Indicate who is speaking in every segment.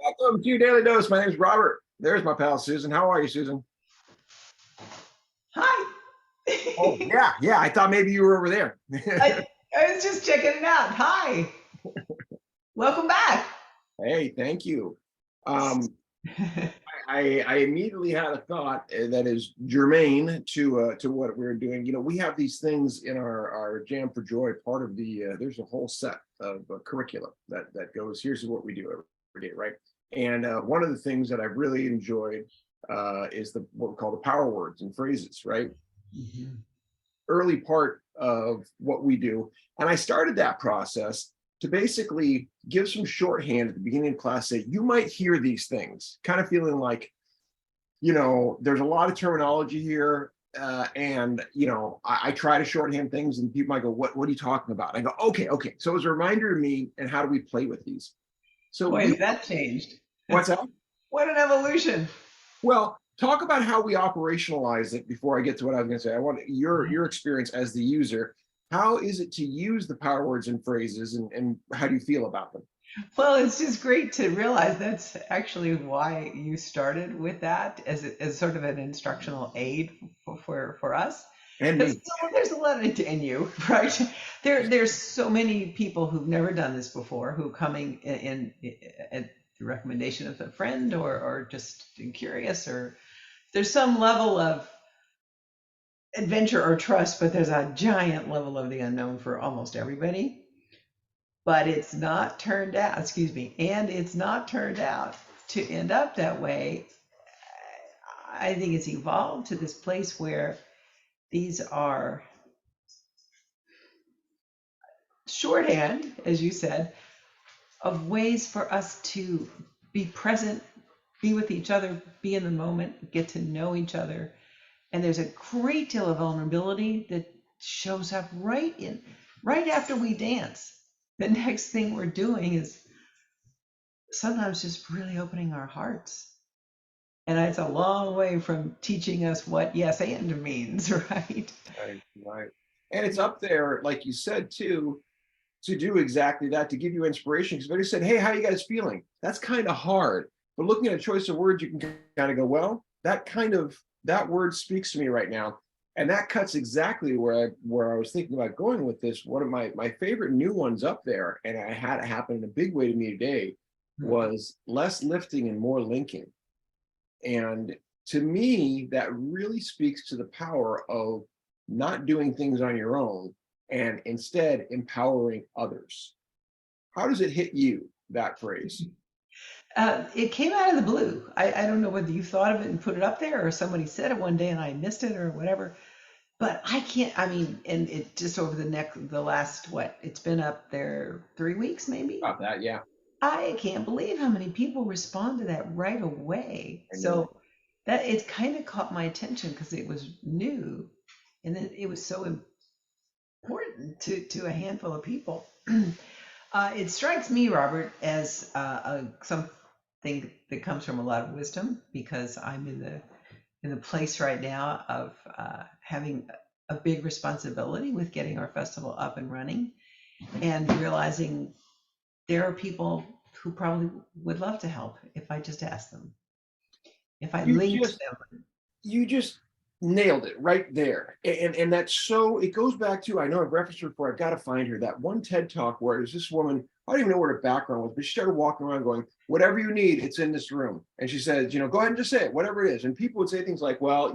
Speaker 1: Welcome to Daily Dose. My name is Robert. There's my pal Susan. How are you, Susan?
Speaker 2: Hi.
Speaker 1: Oh, yeah. I thought maybe you were over there.
Speaker 2: I was just checking it out. Hi. Welcome back.
Speaker 1: Hey, thank you. I immediately had a thought that is germane to what we're doing. You know, we have these things in our Jam for Joy. Part of there's a whole set of curricula that goes. Here's what we do every day, right? And one of the things that I've really enjoyed is what we call the power words and phrases, right?
Speaker 2: Mhm.
Speaker 1: Early part of what we do. And I started that process to basically give some shorthand at the beginning of class, say, you might hear these things, kind of feeling like, there's a lot of terminology here. And, I try to shorthand things and people might go, what are you talking about? I go, okay. So it was a reminder to me, and how do we play with these? So
Speaker 2: Boy, has that changed.
Speaker 1: what's that?
Speaker 2: What an evolution.
Speaker 1: Well, talk about how we operationalize it before I get to what I was going to say. I want your experience as the user. How is it to use the power words and phrases, and how do you feel about them?
Speaker 2: Well, it's just great to realize that's actually why you started with that as sort of an instructional aid for us.
Speaker 1: And
Speaker 2: Because
Speaker 1: me.
Speaker 2: there's a lot in you, right? There's so many people who've never done this before who coming in at the recommendation of a friend or just curious, or there's some level of adventure or trust, but there's a giant level of the unknown for almost everybody. But it's not turned out, and it's not turned out to end up that way. I think it's evolved to this place where these are shorthand, as you said, of ways for us to be present, be with each other, be in the moment, get to know each other. And there's a great deal of vulnerability that shows up right after we dance. The next thing we're doing is sometimes just really opening our hearts. And it's a long way from teaching us what yes and means, right?
Speaker 1: Right. And it's up there, like you said, too, to do exactly that, to give you inspiration. Because if they said, hey, how are you guys feeling? That's kind of hard. But looking at a choice of words, you can kind of go, well, that word speaks to me right now. And that cuts exactly where I was thinking about going with this. One of my favorite new ones up there, and I had it happen in a big way to me today, was less lifting and more linking. And to me, that really speaks to the power of not doing things on your own and instead empowering others. How does it hit you, that phrase?
Speaker 2: It came out of the blue. I don't know whether you thought of it and put it up there or somebody said it one day and I missed it or whatever. But I can't, I mean, and it just over the last, what, it's been up there 3 weeks maybe?
Speaker 1: About that, yeah.
Speaker 2: I can't believe how many people respond to that right away.
Speaker 1: I know.
Speaker 2: So that it kind of caught my attention because it was new and then it was so important to a handful of people. It strikes me, Robert, as something that comes from a lot of wisdom because I'm in the place right now of having a big responsibility with getting our festival up and running, and realizing there are people who probably would love to help if I just asked them, if I
Speaker 1: You
Speaker 2: linked
Speaker 1: just you just nailed it right there. And that's so, it goes back to, I know I've referenced her before, I've got to find her, that one TED talk where there's this woman, I don't even know what her background was, but she started walking around going, whatever you need, it's in this room. And she says, go ahead and just say it, whatever it is. And people would say things like, well,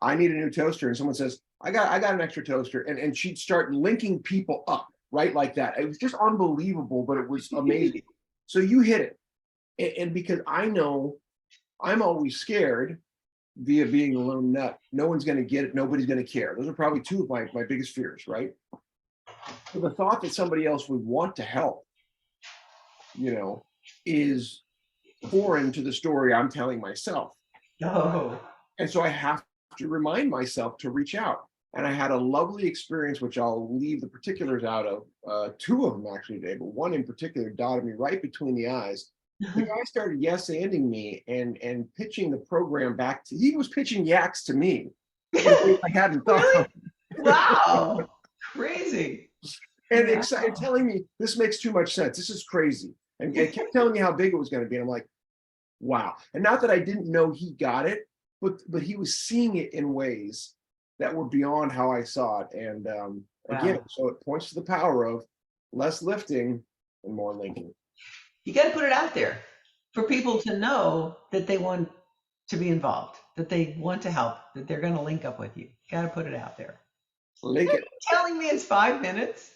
Speaker 1: I need a new toaster. And someone says, I got an extra toaster. And she'd start linking people up, right? Like that. It was just unbelievable, but it was amazing.
Speaker 2: them.
Speaker 1: So you hit it. And because I know I'm always scared via being a lone nut, no one's going to get it. Nobody's going to care. Those are probably two of my biggest fears, right? So the thought that somebody else would want to help, is foreign to the story I'm telling myself.
Speaker 2: Oh,
Speaker 1: And so I have to remind myself to reach out. And I had a lovely experience, which I'll leave the particulars out of, two of them actually today, but one in particular dotted me right between the eyes. The guy started yes-anding me and pitching the program back to, he was pitching yaks to me. I hadn't thought.
Speaker 2: really? Wow, crazy.
Speaker 1: And
Speaker 2: Wow.
Speaker 1: telling me this makes too much sense. This is crazy. And it kept telling me how big it was going to be. And I'm like, wow. And not that I didn't know he got it, but he was seeing it in ways that were beyond how I saw it. And again,
Speaker 2: Wow.
Speaker 1: so it points to the power of less lifting and more linking.
Speaker 2: You got to put it out there for people to know that they want to be involved, that they want to help, that they're going to link up with you. Got to put it out there.
Speaker 1: Link
Speaker 2: Are
Speaker 1: it.
Speaker 2: you telling me it's 5 minutes?